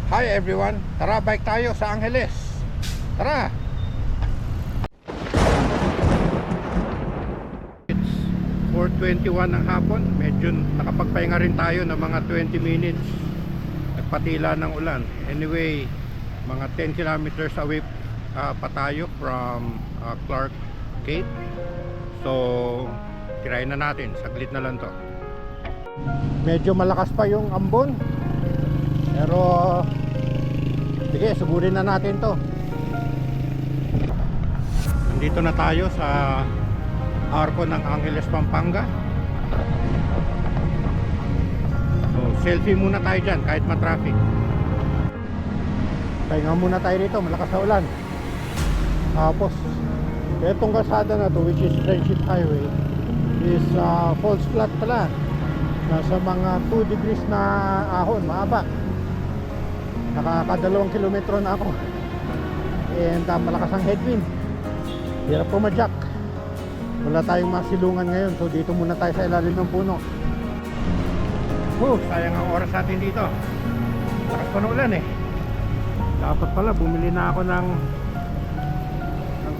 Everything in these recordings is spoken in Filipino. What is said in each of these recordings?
Hi everyone, tara bike tayo sa Angeles. Tara. It's 4:21 ng hapon. Medyo nakapagpahinga rin tayo ng mga 20 minutes. Nagpatila ng ulan. Anyway, mga 10 kilometers away pa tayo from Clark Gate. So, tirayin na natin. Saglit na lang to. Medyo malakas pa yung ambon. Pero sige, sugurin na natin to. Nandito na tayo sa arko ng Angeles, Pampanga. So, selfie muna tayo dyan kahit ma-traffic. Pahinga muna tayo dito, malakas na ulan. Tapos itong kalsada na to, which is Friendship Highway, is falls flat pala. Nasa mga 2 degrees na ahon, maaba. Nakaka2 kilometro na ako. And malakas ang headwind. Hirap pumadyak. Wala tayong masilungan ngayon. So dito muna tayo sa ilalim ng puno. Sayang ang oras natin dito. Lakas pa ng ulan eh. Dapat pala bumili na ako ng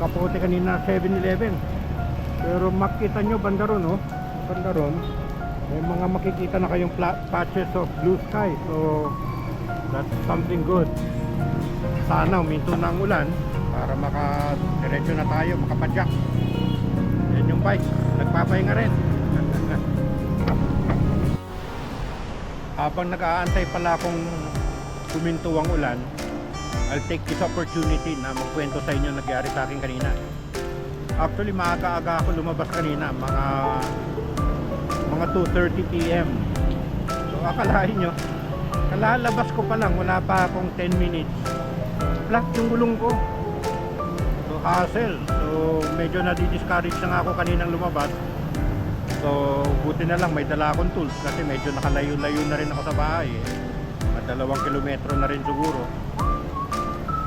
kapote kanina 7-Eleven. Pero makita nyo banda ron, oh. Banda ron, may mga makikita na kayong patches of blue sky. So that's something good. Sana uminto na ang ulan para makadiretso na tayo, makapadyak. Yan yung bike, nagpapahinga rin. Habang nag-aantay pala akong kuminto ang ulan, I'll take this opportunity na magkwento sa inyo nangyari sa akin kanina. Actually, maaga-aga ako lumabas kanina, mga 2:30 PM. So akalain nyo, kalalabas ko pa lang, wala pa akong 10 minutes, flat yung gulong ko. So hassle. So medyo nadi-discourage na nga ako kaninang lumabas. So buti na lang may dala akong tools kasi medyo nakalayo-layo na rin ako sa bahay eh. 2 kilometro na rin siguro.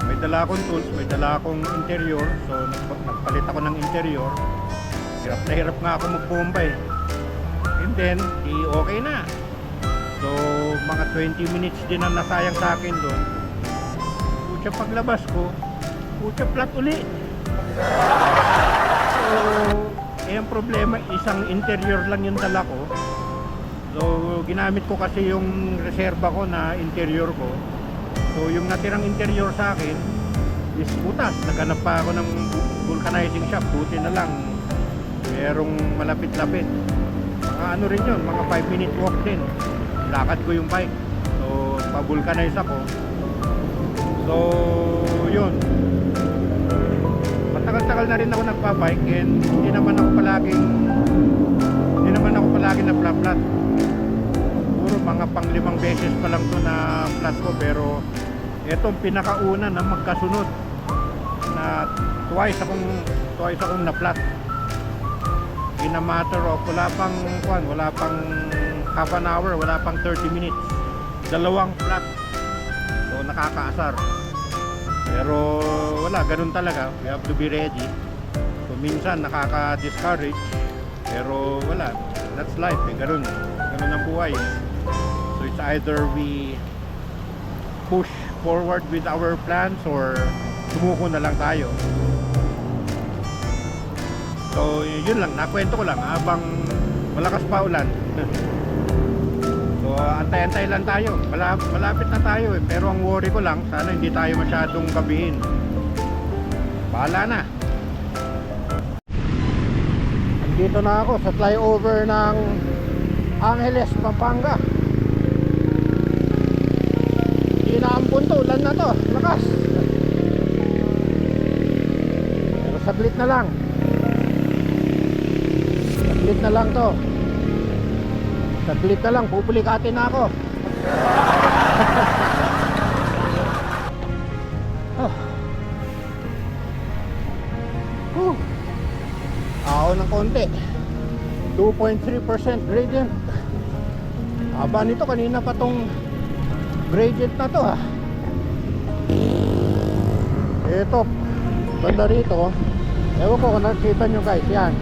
May dala akong tools, may dala akong interior. So nagpalit ako ng interior. Hirap na hirap nga ako magpumba eh. And then, okay na. So mga 20 minutes din ang nasayang sa akin doon. Putya, paglabas ko, putya, flat uli. So ang problema, isang interior lang yung dala ko. So ginamit ko kasi yung reserba ko na interior ko. So yung natirang interior sa akin is butas. Naghanap pa ako ng vulcanizing shop. Buti na lang merong malapit-lapit. Mga ano rin yun, mga 5-minute walk din. Lakad ko yung bike. So pa-vulcanize ako. So yun, matagal-tagal na rin ako nagpa-bike. And hindi naman ako palaging na flat. Puro mga pang-5 beses pa lang to na flat ko. Pero etong pinakauna na magkasunod na twice akong na flat in a matter of wala pang half an hour, wala pang 30 minutes, 2 flat. So nakakaasar. Pero wala, ganun talaga. We have to be ready. So minsan nakaka-discourage, pero wala, that's life eh. Ganun ang buhay. So it's either we push forward with our plans or sumuko na lang tayo. So yun lang, nakwento ko lang habang malakas pa ulan. So antay-antay lang tayo, malapit na tayo eh. Pero ang worry ko lang, sana hindi tayo masyadong gabihin. Bahala na. Dito na ako sa flyover ng Angeles, Pampanga. Inaampun to, ulan na to, lakas. Pero saglit na lang. Saglit na lang to. Saglit na lang, pupulikatin na ako. Ako ng konti. 2.3% gradient. Haba nito, kanina pa tong gradient na to ha. Ito, banda rito, ewan ko kung nakikita nyo guys, yan,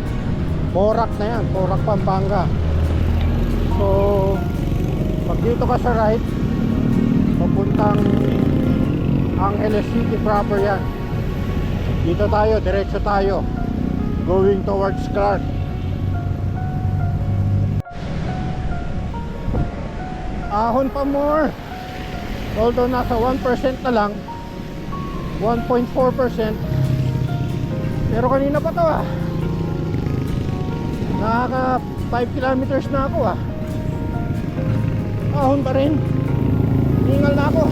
Porac na yan, Porac, Pampanga. So pag dito ka sa right, papuntang Angeles City proper yan. Dito tayo, diretso tayo, going towards Clark. Ahon pa more, although nasa 1% na lang, 1.4%. pero kanina pa to nakaka 5 kilometers na ako ahon pa rin, hingal na ako.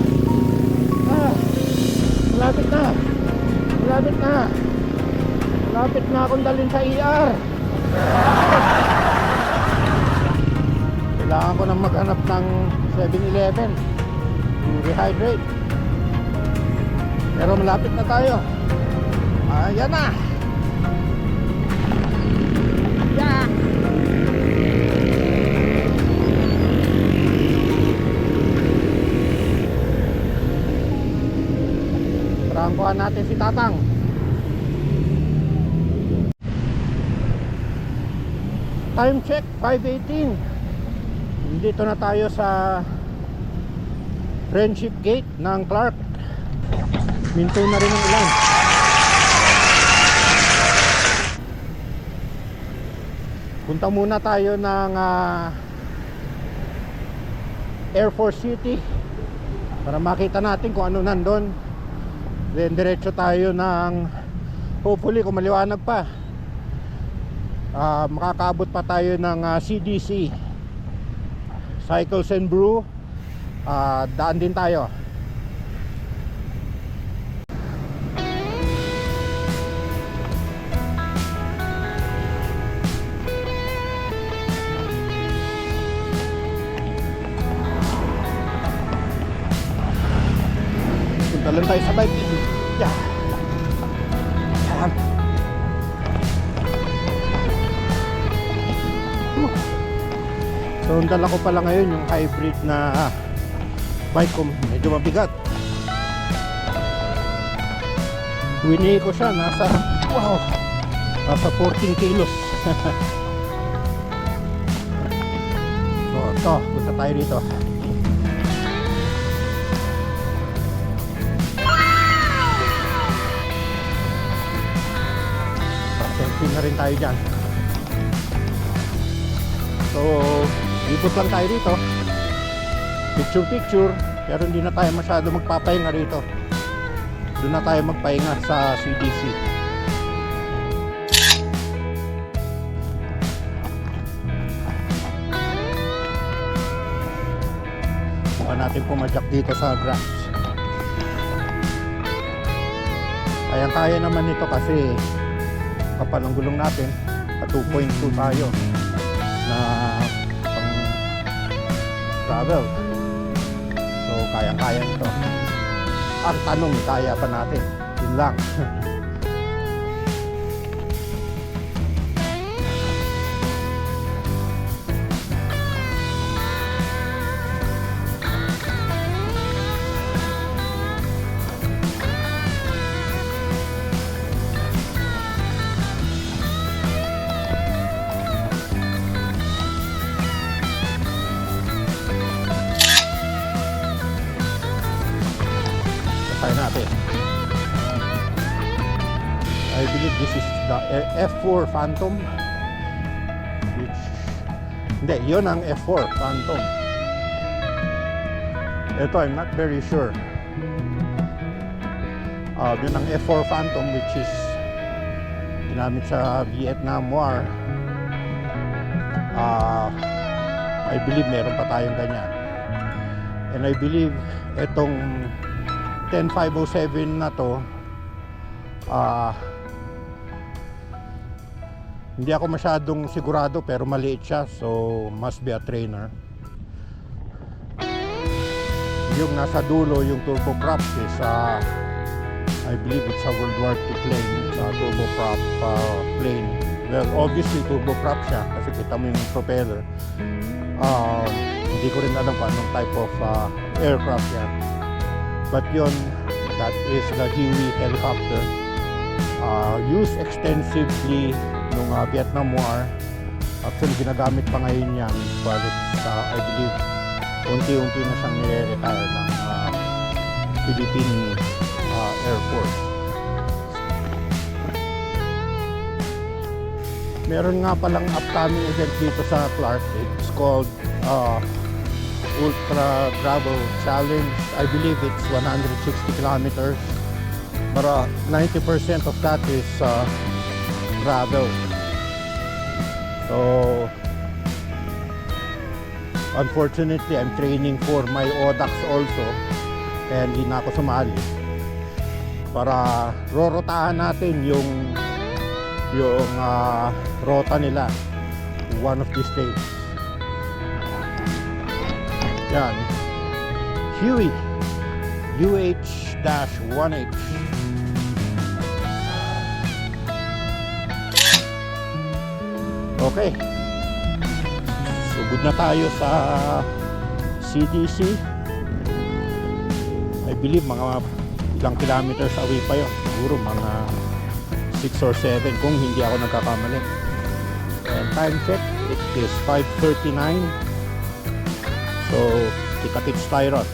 Malapit na malapit na akong dalhin sa ER. Kailangan ko nang maghanap ng 7-Eleven to rehydrate, pero malapit na tayo. Ayan na. Yeah. Prangkuhan natin si Tatang. Time check 5:18. Dito na tayo sa Friendship Gate ng Clark. Minto na rin ang ulan. Punta muna tayo ng Air Force City para makita natin kung ano nandun. Then diretso tayo ng, hopefully kung maliwanag pa, makakaabot pa tayo ng CDC, Cycles and Brew. Daan din tayo. Punta lang tayo sa bike. Yeah. Yan. So ang dala ko pala ngayon yung hybrid na bike ko, medyo mabigat. Winnie ko siya, nasa 14 kilos. So ito, punta tayo dito. Selfie na rin tayo dyan. So ikot lang tayo dito, picture, pero hindi na tayo masyado magpapahinga rito. Doon na tayo magpahinga sa CDC. Mukha natin pumadyak dito sa grass. Kaya naman ito kasi kapal ang gulong natin, at 2.2 tayo na pang travel. So kayang-kaya ito. Ang tanong, kaya pa natin? Yun lang. Natin. I believe this is the F4 Phantom, which hindi, yun ang F4 Phantom. Ito, I'm not very sure. Yun ang F4 Phantom, which is ginamit sa Vietnam War. I believe meron pa tayong ganyan, and I believe itong 10507 na to, hindi ako masyadong sigurado, pero maliit siya, so must be a trainer. Yung nasa dulo, yung turboprop is I believe it's a World War II plane. It's a turboprop plane. Well, obviously turboprop siya kasi kita mo yung propeller. Hindi ko rin alam kung anong type of aircraft yan. But yun, that is the Huey helicopter, used extensively nung Vietnam War. Actually ginagamit pa ngayon yan, but it's, I believe unti-unti na siyang nire-retire ng Philippine Air Force. Meron nga palang upcoming event dito sa Clark. It's called Ultra Gravel Challenge. I believe it's 160 kilometers, but 90% of that is gravel. So unfortunately, I'm training for my ODAX also, kaya hindi na ako sumali para rorotahan natin yung rota nila one of these days. Yan, Huey UH-1H. Okay, sugod na tayo sa CDC. I believe mga ilang kilometers away pa yun, siguro mga 6 or 7 kung hindi ako nagkakamali. And time check, it is 5:39. So kita-kits tayo ron.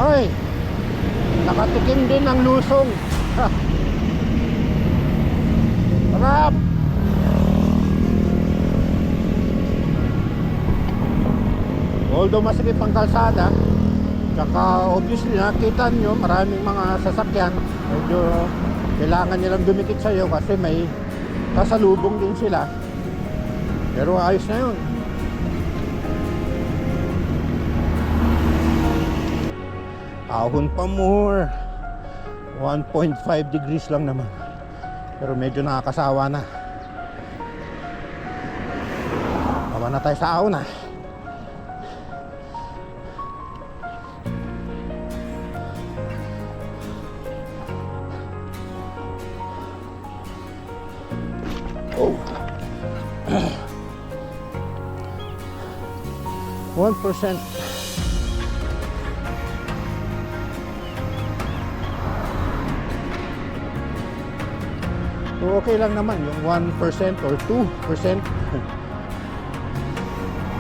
Ay, nakatikim din ng lusong. Harap! Although masikip ang kalsada, tsaka obviously nakita nyo maraming mga sasakyan, medyo kailangan nilang dumikit sa'yo kasi may kasalubong din sila, pero ayos na yun. Ahon pa more, 1.5 degrees lang naman, pero medyo nakakasawa na. Tawa na tayo sa ahon na. Oh. 1%. So okay lang naman yung 1% or 2%.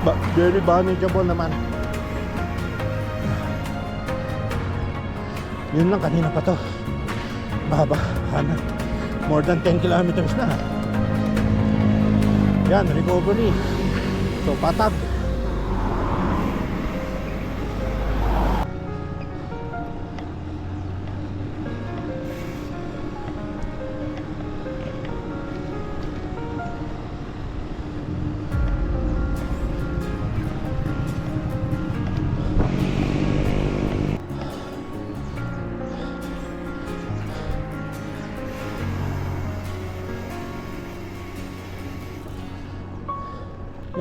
But very manageable naman. Yun lang, kanina pa to. Mahaba, hana. More than 10 kilometers na. Yan, recovery. So patag.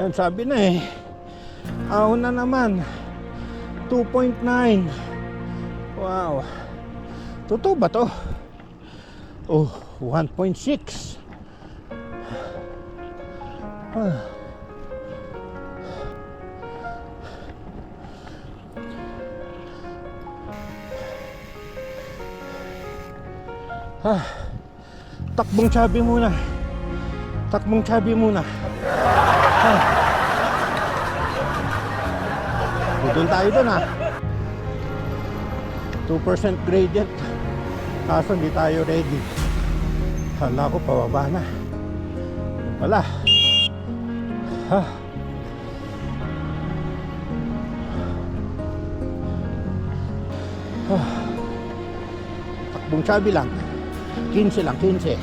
Yan, sabi na eh, ahon na naman, 2.9. Wow, totoo ba to? Oh, 1.6. Takbong chubby muna. Takbong chubby muna. Doon tayo doon ha. 2% gradient. Kaso hindi tayo ready. Hala ko pababa na. Wala. Takbong chubby lang. 15 lang, 15.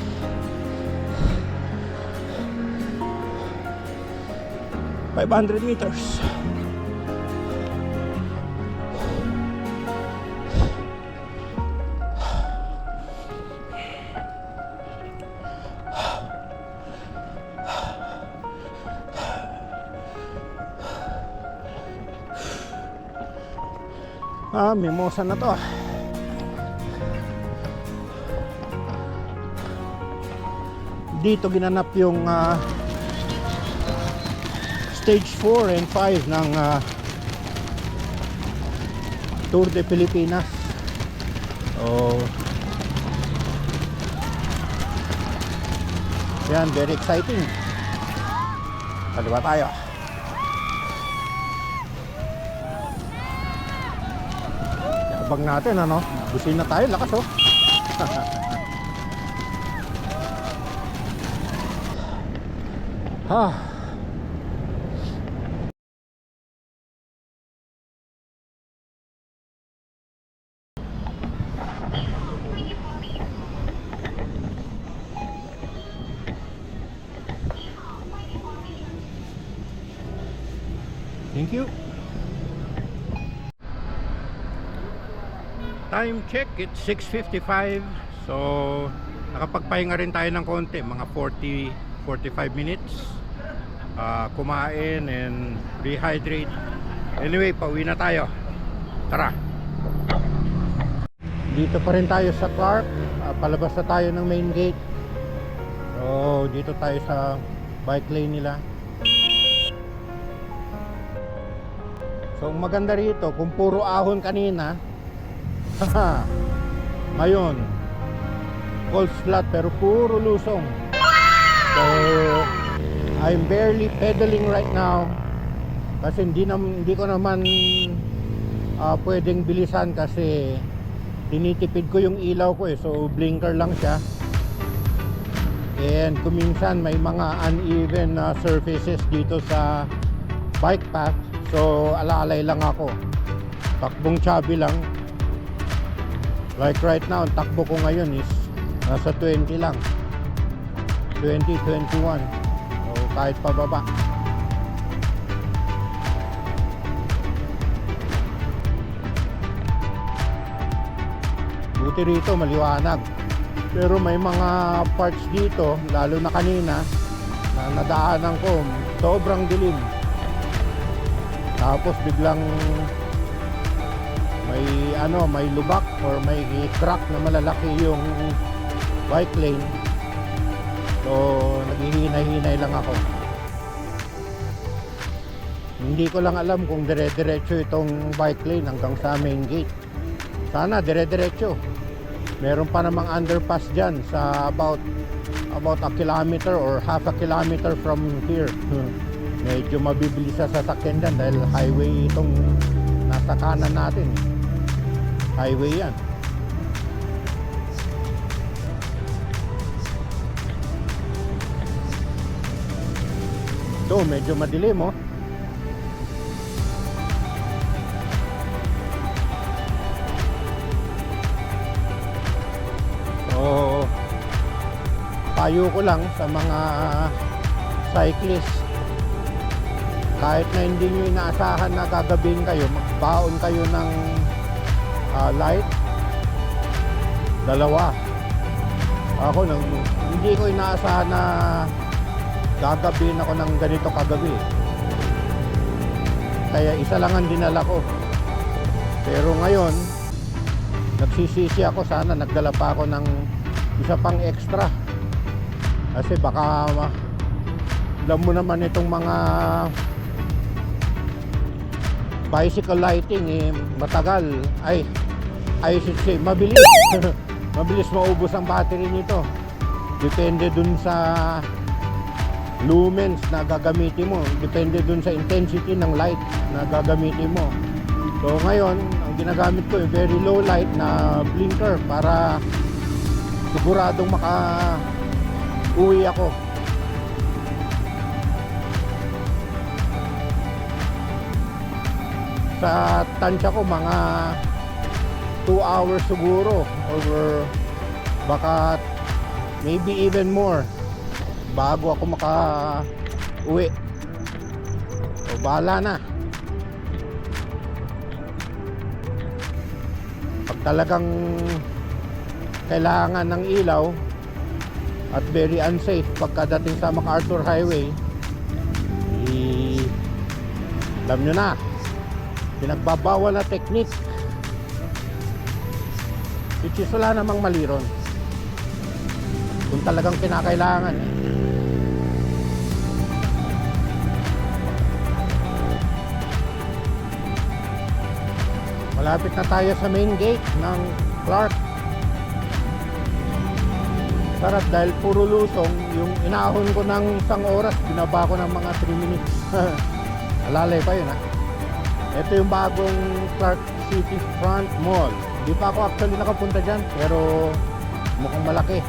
$500 meters. Mimosa na to. Dito ginanap yung stage 4 and 5 ng Tour de Pilipinas. Yan, very exciting. Kaliwa tayo. Abang natin, ano? Busin na tayo, lakas oh. Thank you. Time check, it's 6:55. So, nakapagpahinga rin tayo ng konti, mga 40-45 minutes. Kumain and rehydrate. Anyway, pauwi na tayo. Tara. Dito pa rin tayo sa Clark. Palabas na tayo ng main gate. So, dito tayo sa bike lane nila. So maganda rito, kung puro ahon kanina, ngayon cold flat pero puro lusong. So I'm barely pedaling right now kasi hindi ko naman pwedeng bilisan kasi tinitipid ko yung ilaw ko so blinker lang siya. And kuminsan may mga uneven surfaces dito sa bike path. So alalay lang ako. Takbong chubby lang. Like right now, ang takbo ko ngayon is nasa 20 lang. 20, 21. So kahit pababa. Buti rito maliwanag. Pero may mga parts dito, lalo na kanina, na nadaanan ko, sobrang dilim. Tapos biglang may lubak or may crack na malalaki yung bike lane. So naghihinay-hinay lang ako. Hindi ko lang alam kung dire-diretso itong bike lane hanggang sa main gate. Sana dire-diretso. Meron pa namang underpass dyan sa about a kilometer or half a kilometer from here. Medyo mabibilis sa sasakyan dyan dahil highway itong nasa kanan natin. Highway yan. Ito medyo madilim oh. So payo ko lang sa mga cyclists, kahit na hindi nyo inaasahan na gagabing kayo, magbaon kayo ng light. Dalawa. Ako hindi ko inaasahan na gagabin ako ng ganito kagabi. Kaya isa lang ang dinala ko. Pero ngayon nagsisisi ako, sana nagdala pa ako ng isa pang extra. Kasi baka alam mo naman itong mga bicycle lighting matagal, I should say mabilis. Mabilis maubos ang battery nito. Depende dun sa lumens na gagamitin mo, depende dun sa intensity ng light na gagamitin mo. So ngayon ang ginagamit ko very low light na blinker para siguradong uwi ako. Sa tansya ko mga 2 hours siguro, or baka maybe even more bago ako uwi. So bahala na. Pag talagang kailangan ng ilaw at very unsafe pagkadating sa MacArthur Highway, alam nyo na, pinagbabawal na technique Which is wala namang mali ron. Kung talagang kinakailangan. Malapit na tayo sa main gate ng Clark. Sarap dahil puro lusong. Yung inahon ko ng isang oras, binaba ko ng mga 3 minutes. Alalay pa yun ha. Ito yung bagong Clark City Front Mall. Di pa ako actually nakapunta dyan, pero mukhang malaki.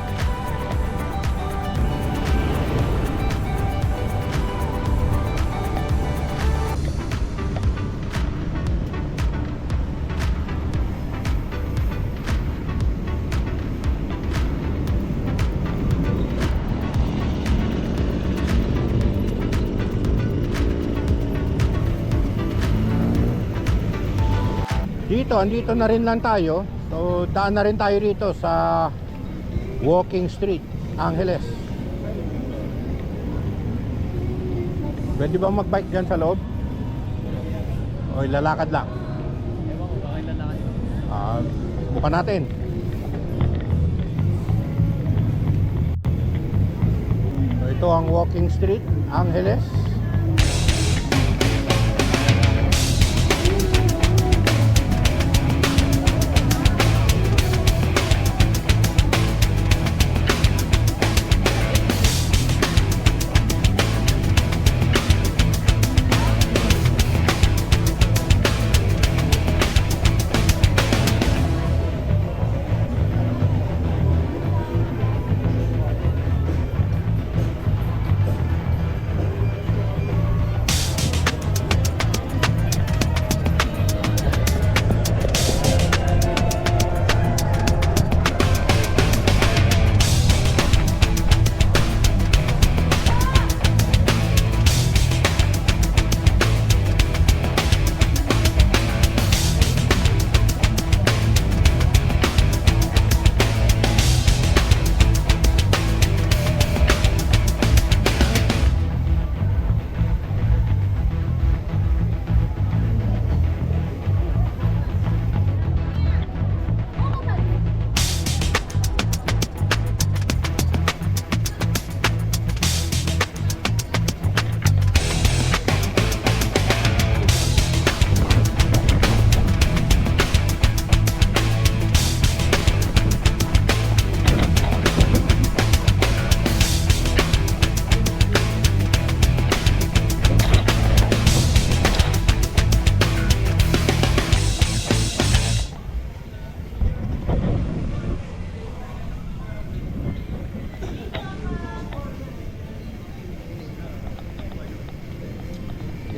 Andito na rin lang tayo. So daan na rin tayo rito sa Walking Street, Angeles. Pwede ba mag-bike dyan sa loob? O lalakad lang? Ewan ko, baka lalakad. Bukan natin. So, ito ang Walking Street, Angeles.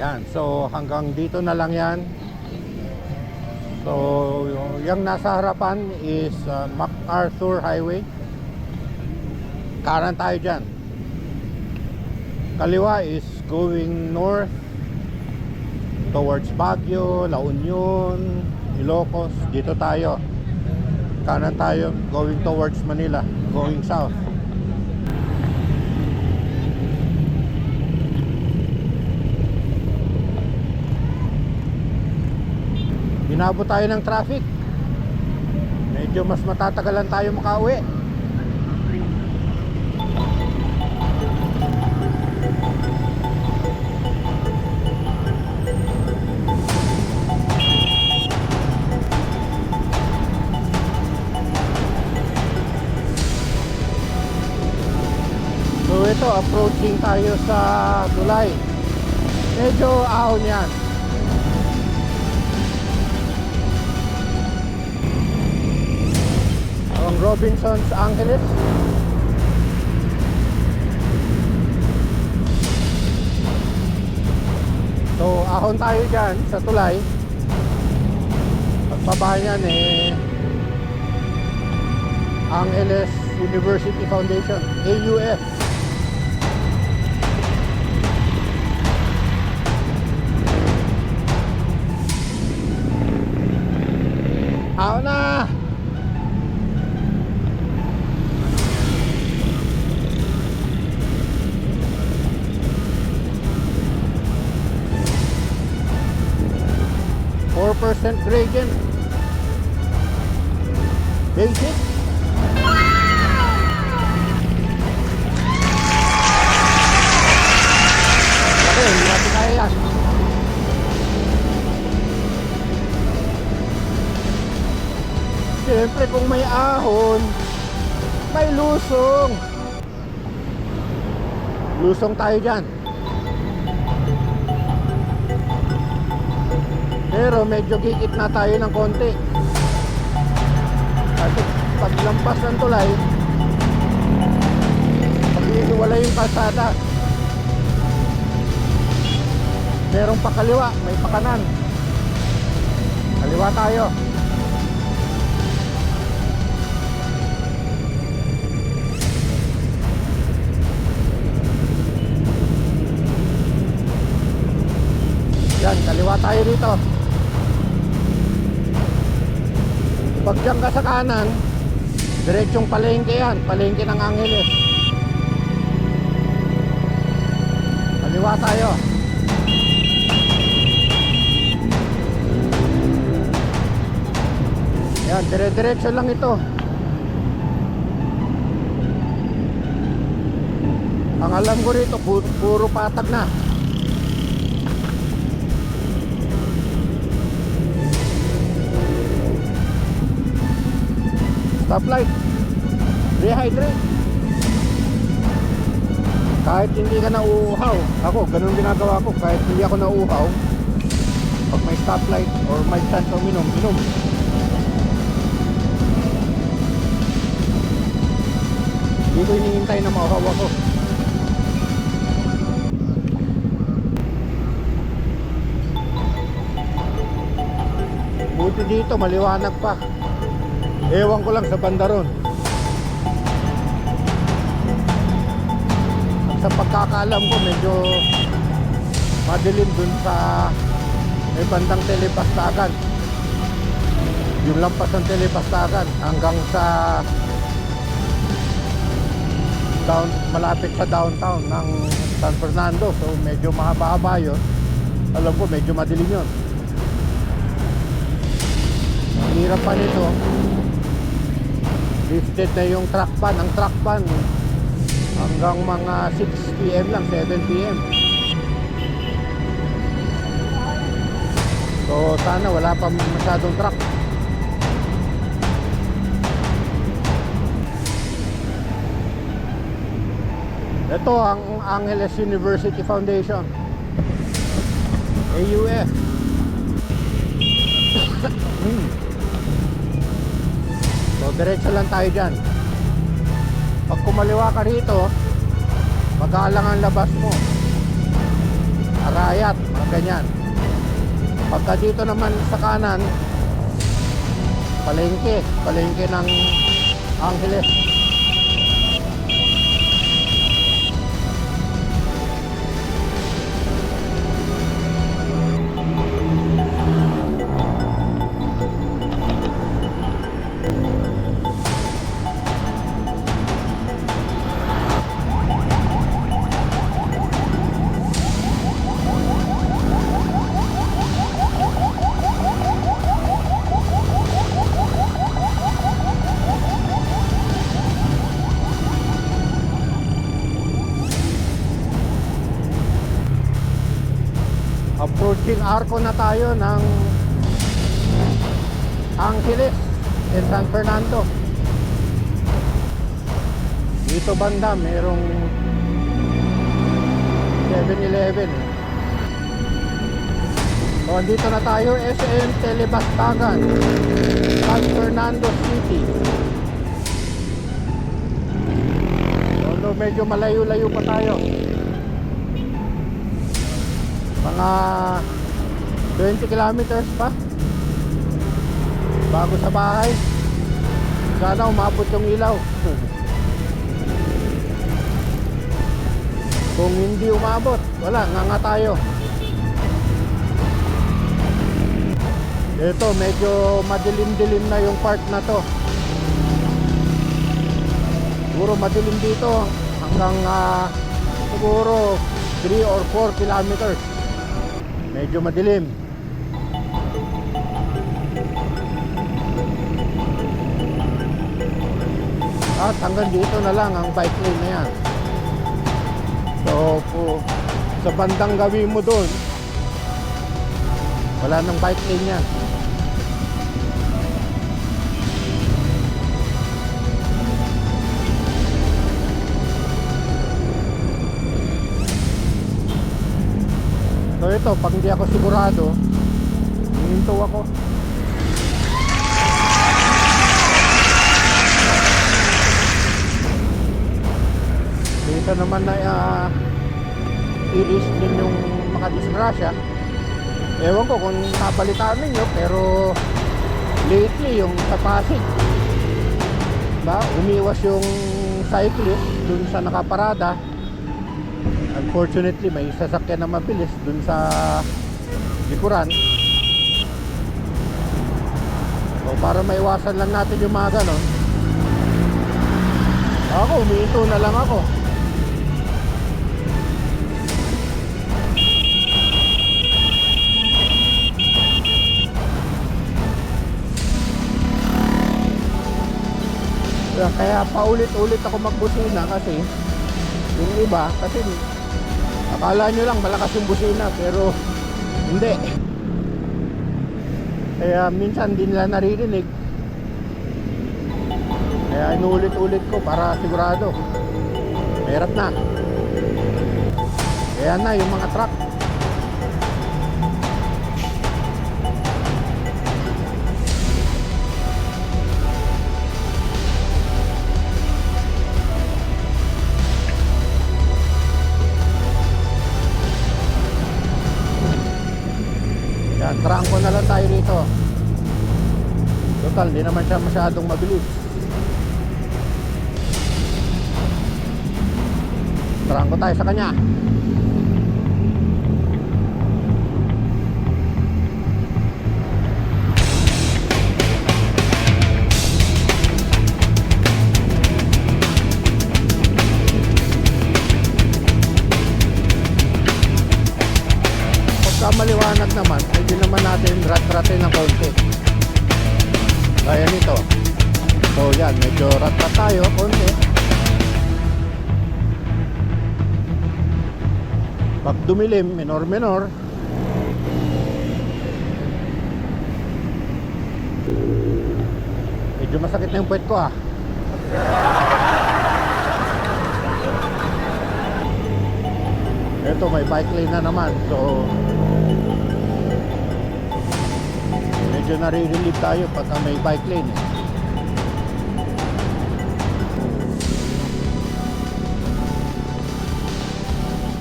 Yan, so hanggang dito na lang yan. So yung nasa harapan is MacArthur Highway. Kanan tayo dyan. Kaliwa is going north towards Baguio, La Union, Ilocos. Dito tayo. Kanan tayo going towards Manila, going south. Inabot tayo ng traffic. Medyo mas matatagalan tayo makauwi. So ito, approaching tayo sa tulay. Medyo ahon yan. Ang Robinsons Angeles. So ahon tayo dyan sa tulay. Pagbaba niyan Angeles University Foundation, AUF. Ahon na. % gradient. Basic. Okay, hindi natin kaya yan. Siyempre kung may ahon, may lusong. Lusong tayo dyan. Pero medyo gigit na tayo ng konti. Kasi paglampas ng tulay, pag-iiwala yung kalsada. Merong pakaliwa, may pakanan. Kaliwa tayo. Yan, kaliwa tayo dito. Pag dyan ka sa kanan, diretsong palengke yan, palengke ng Angeles. Kaliwa tayo. Yan, dire-diretso lang ito. Ang alam ko rito, puro patag na. Stoplight, rehydrate. Kahit hindi ka nauuhaw, ako ganun ginagawa ko. Kahit hindi ako nauuhaw, pag may stoplight or may chance uminom, inom. Hindi ko hinihintay na mauhaw ako. Buti dito maliwanag pa. Ewan ko lang sa banda ron. At sa pagkakaalam ko medyo madilim dun sa may bandang Telepastagan. Yung lampas ng Telepastagan hanggang sa malapit sa downtown ng San Fernando. So medyo mahaba-haba yun. Alam ko medyo madilim yun. Ang hirap pa nito, lifted na yung track pan. Ang track pan hanggang mga 6 PM lang, 7 PM. So sana wala pa masyadong truck. Ito ang Angeles University Foundation, AUF. So diretso lang tayo dyan. Pag kumaliwa ka rito, mag-aalang ang labas mo, Arayat, mga ganyan. Pagka dito naman sa kanan, palengke ng Angeles. Approaching Arco na tayo ng Angeles and San Fernando. Dito banda merong 7-Eleven. So andito na tayo, SM Telepastagan, San Fernando City. Although medyo malayo-layo pa tayo, mga 20 kilometers pa bago sa bahay. Sana umabot yung ilaw. Kung hindi umabot, wala, nga tayo. Ito medyo madilim-dilim na yung part na to. Siguro madilim dito hanggang siguro 3 or 4 kilometers. Medyo madilim. At hanggang dito na lang ang bike lane na yan. So sa bandang gawin mo doon, wala nang bike lane yan. So ito, pag hindi ako sigurado, hihinto ako. Dito naman na i-risk din yung makadisgrasya. Ewan ko kung napalitan ninyo, pero lately yung sa Pasig, umiwas yung cyclist dun sa nakaparada. Unfortunately, may sasakyan na mabilis dun sa likuran. So para maiwasan lang natin yung mga ganon, ako umihinto na lang ako. Kaya paulit-ulit ako magbusina kasi yung iba, kasi akala nyo lang malakas yung busina, pero hindi. Kaya minsan din nila naririnig. Kaya inuulit-ulit ko para sigurado. Mahirap na. Kaya na yung mga truck. Trangko na lang tayo rito. Total, di naman siya masyadong mabilis. Trangko tayo sa kanya. Maliwanag naman, pwede naman natin rat-ratin ng konti. Kaya nito. So yan, medyo rat-rat tayo konti. Pag dumilim, minor-minor. Medyo masakit na yung puwet ko ah. Ito, may bike lane na naman. So medyo nare-relieve tayo pagka may bike lane eh.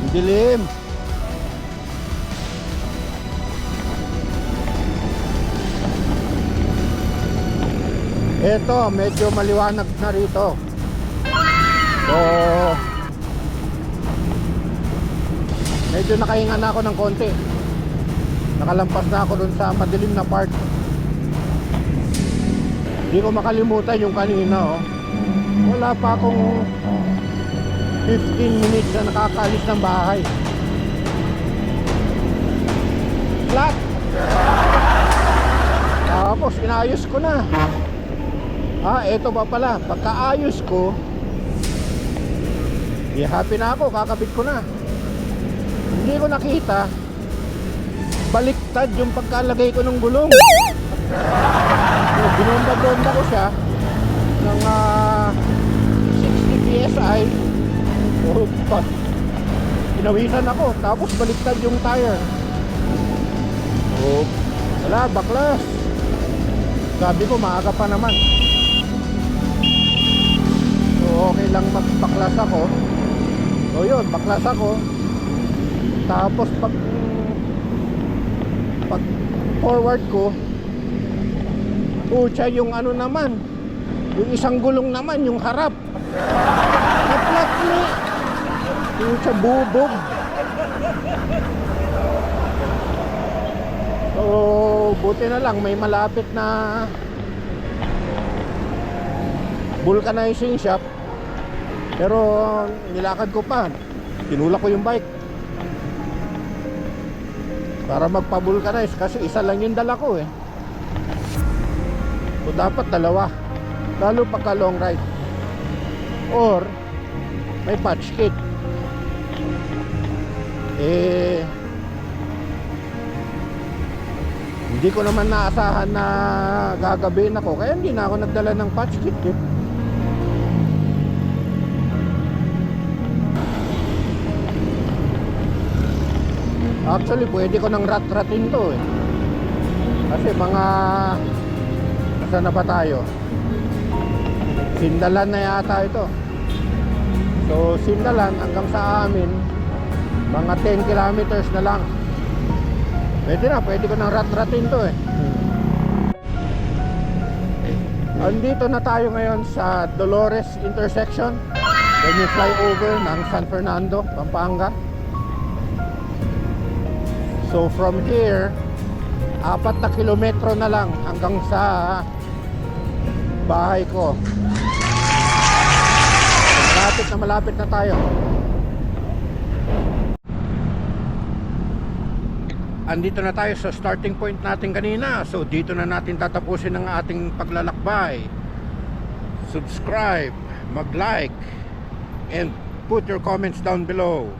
Ang dilim. Ito, medyo maliwanag na rito. So medyo nakahinga na ako ng konti. Nakalampas na ako dun sa madilim na part. Hindi ko makalimutan yung kanina oh. Wala pa akong 15 minutes na nakakaalis ng bahay. Flat. Tapos inayos ko na. Eto pa pala. Pagkaayos ko, happy na ako, kakabit ko na. Hindi ko nakita, baliktad yung pagkalagay ko ng gulong. So, binonda-bonda ko siya ng 60 PSI. So, pinawisan ako, tapos baliktad yung tire. So, wala, baklas. Sabi ko, maaga pa naman. So, okay lang magbaklas ako. So, yun, baklas ako. Tapos pag forward ko, siya yung ano naman, yung isang gulong naman, yung harap, na-flat ni yung siya bubog. So buti na lang may malapit na vulcanizing shop, pero nilakad ko pa, tinulak ko yung bike para magpa-vulcanize kasi isa lang yung dala ko eh. So dapat dalawa, lalo pagka long ride. or may patch kit. Hindi ko naman naasahan na gagabihin ako, kaya hindi na ako nagdala ng patch kit eh. Actually, pwede ko nang rat-ratin to eh. Kasi mga saan na ba tayo? Sindalan na yata ito. So, Sindalan hanggang sa amin, mga 10 kilometers na lang. Pwede ko nang rat-ratin to eh. Andito na tayo ngayon sa Dolores intersection. When you fly over ng San Fernando, Pampanga. So from here, 4 na kilometro na lang hanggang sa bahay ko. Malapit na tayo. Andito na tayo sa starting point natin kanina. So dito na natin tatapusin ang ating paglalakbay. Subscribe, mag-like, and put your comments down below.